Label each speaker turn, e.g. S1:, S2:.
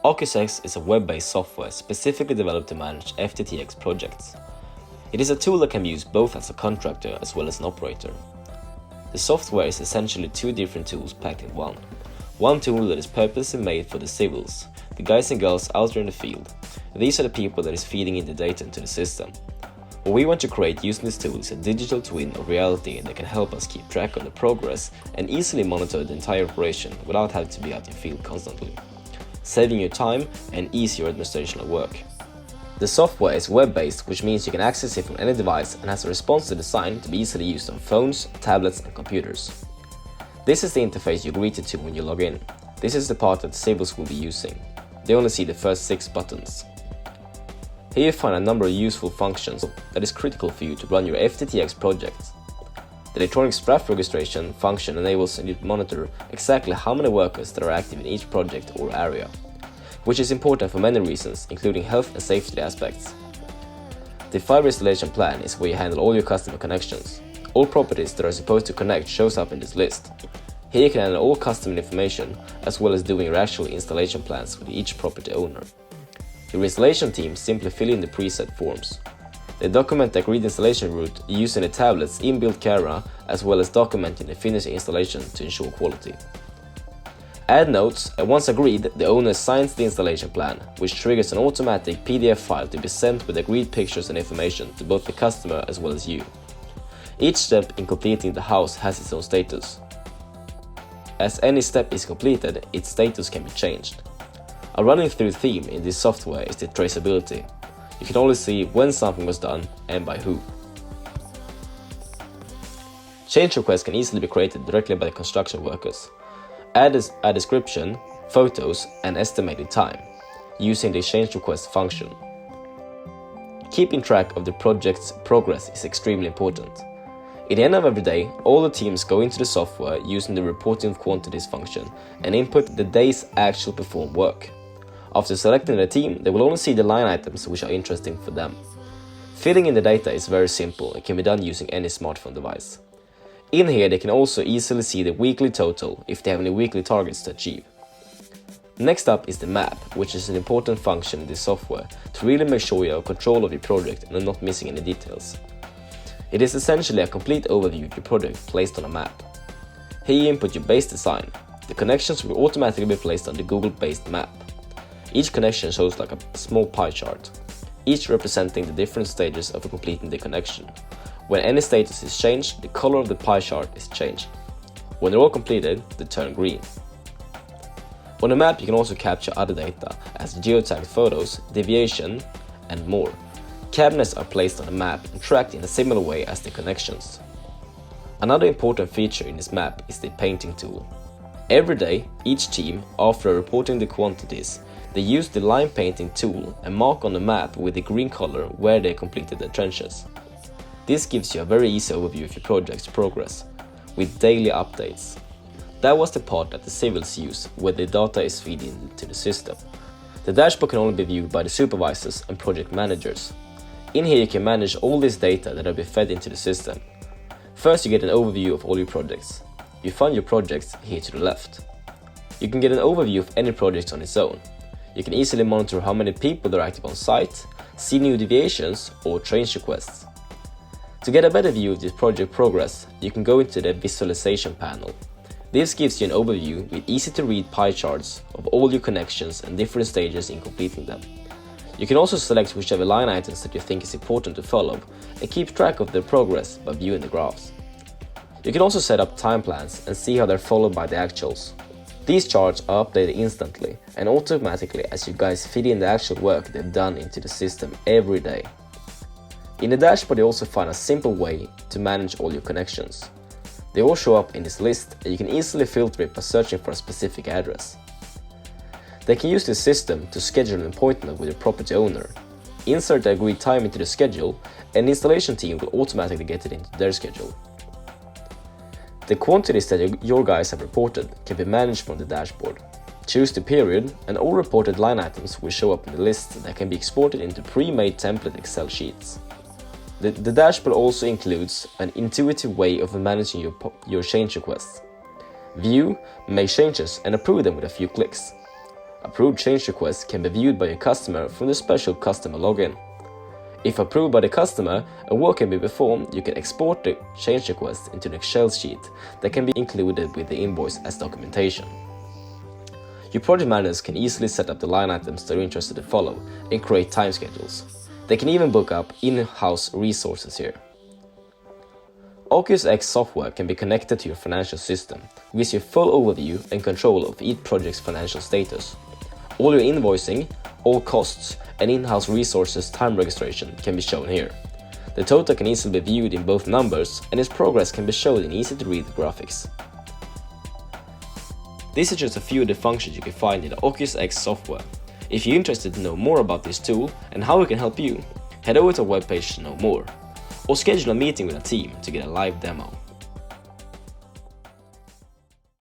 S1: OciusX is a web-based software specifically developed to manage FTTX projects. It is a tool that can be used both as a contractor as well as an operator. The software is essentially two different tools packed in one. One tool that is purposely made for the civils, the guys and girls out there in the field. These are the people that is feeding in the data into the system. What we want to create using this tool is a digital twin of reality that can help us keep track of the progress and easily monitor the entire operation without having to be out in the field constantly, saving you time and easier administration of work. The software is web-based, which means you can access it from any device and has a responsive design to be easily used on phones, tablets and computers. This is the interface you're greeted to when you log in. This is the part that the civils will be using. They only see the first 6 buttons. Here you find a number of useful functions that is critical for you to run your FTTX project. The electronic staff registration function enables you to monitor exactly how many workers that are active in each project or area, which is important for many reasons, including health and safety aspects. The fiber installation plan is where you handle all your customer connections. All properties that are supposed to connect shows up in this list. Here you can handle all customer information as well as doing your actual installation plans with each property owner. Your installation team simply fill in the preset forms. They document the agreed installation route using the tablet's inbuilt camera as well as documenting the finished installation to ensure quality. Add notes, and once agreed, the owner signs the installation plan, which triggers an automatic PDF file to be sent with agreed pictures and information to both the customer as well as you. Each step in completing the house has its own status. As any step is completed, its status can be changed. A running through theme in this software is the traceability. You can always see when something was done and by who. Change requests can easily be created directly by the construction workers. Add a description, photos and estimated time using the change request function. Keeping track of the project's progress is extremely important. At the end of every day, all the teams go into the software using the reporting of quantities function and input the day's actual performed work. After selecting the team, they will only see the line items which are interesting for them. Filling in the data is very simple and can be done using any smartphone device. In here they can also easily see the weekly total if they have any weekly targets to achieve. Next up is the map, which is an important function in this software to really make sure you have control of your project and are not missing any details. It is essentially a complete overview of your project placed on a map. Here you input your base design. The connections will automatically be placed on the Google-based map. Each connection shows like a small pie chart, each representing the different stages of completing the connection. When any status is changed, the color of the pie chart is changed. When they're all completed, they turn green. On the map you can also capture other data as geotagged photos, deviation, and more. Cabinets are placed on the map and tracked in a similar way as the connections. Another important feature in this map is the painting tool. Every day, each team, after reporting the quantities, they use the line painting tool and mark on the map with the green color where they completed the trenches. This gives you a very easy overview of your project's progress, with daily updates. That was the part that the civils use, where the data is fed into the system. The dashboard can only be viewed by the supervisors and project managers. In here you can manage all this data that will be fed into the system. First you get an overview of all your projects. You find your projects here to the left. You can get an overview of any project on its own. You can easily monitor how many people are active on site, see new deviations or change requests. To get a better view of this project progress, you can go into the visualization panel. This gives you an overview with easy to read pie charts of all your connections and different stages in completing them. You can also select whichever line items that you think is important to follow and keep track of their progress by viewing the graphs. You can also set up time plans and see how they're followed by the actuals. These charts are updated instantly and automatically as you guys feed in the actual work they've done into the system every day. In the dashboard you also find a simple way to manage all your connections. They all show up in this list and you can easily filter it by searching for a specific address. They can use this system to schedule an appointment with your property owner. Insert the agreed time into the schedule and the installation team will automatically get it into their schedule. The quantities that your guys have reported can be managed from the dashboard. Choose the period and all reported line items will show up in the list that can be exported into pre-made template Excel sheets. The dashboard also includes an intuitive way of managing your change requests. View, make changes and approve them with a few clicks. Approved change requests can be viewed by a customer from the special customer login. If approved by the customer and work can be performed, you can export the change request into an Excel sheet that can be included with the invoice as documentation. Your project managers can easily set up the line items they're interested to follow and create time schedules. They can even book up in-house resources here. OciusX software can be connected to your financial system, which gives you full overview and control of each project's financial status. All your invoicing, all costs, and in-house resources time registration can be shown here. The total can easily be viewed in both numbers, and its progress can be shown in easy-to-read graphics. These are just a few of the functions you can find in the OciusX software. If you're interested to know more about this tool and how it can help you, head over to our webpage to know more, or schedule a meeting with a team to get a live demo.